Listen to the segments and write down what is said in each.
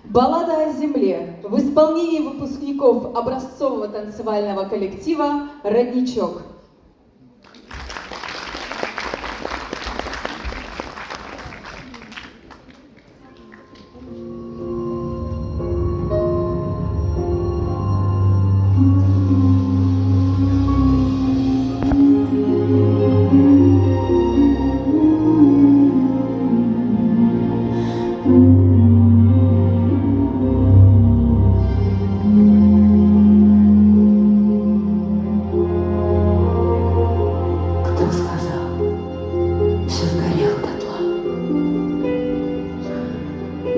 Баллада о земле в исполнении выпускников образцового танцевального коллектива «Родничок». Кто сказал, все сгорело дотла?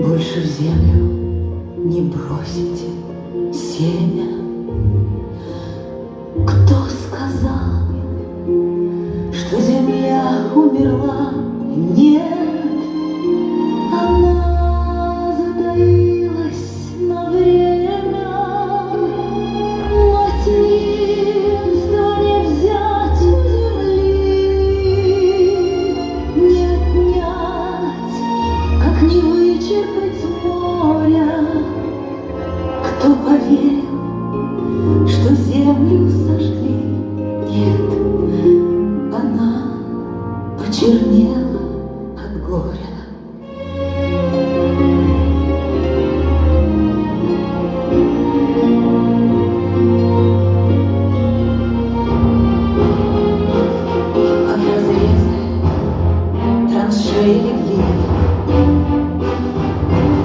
Больше в землю не бросите семя. Кто сказал, что земля умерла? Нет, она затаилась на время. Материнство не взять у земли, не отнять, как не вычерпать моря. Кто поверил, что землю сожгли? Нет, она почернела от горя. От разреза траншеи легли,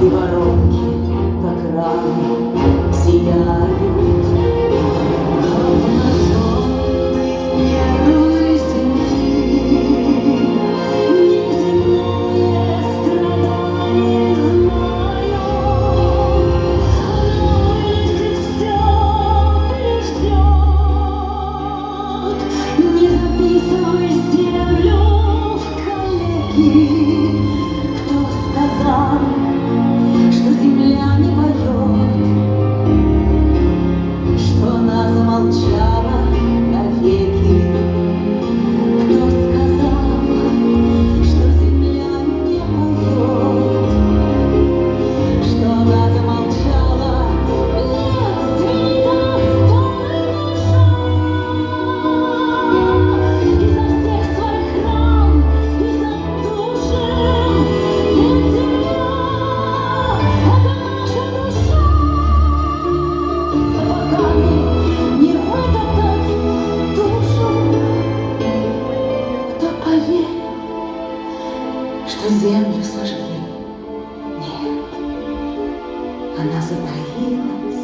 и воронки по краю сияют. Обнаженные нервы земли, неземное страдание знают. Оно вынесет все, лишь ждет. Не записывай землю в калеки. Кто сказал, что земля не поет, что она замолчала навеки? Кто сказал, что земля не поет, что она замолчала? Нет, свита старая душа изо всех своих ран, изо души. Ведь земля — это наша душа. Сапогами не вытоптать душу. Кто поверил, что землю сожгли? Нет, она затаилась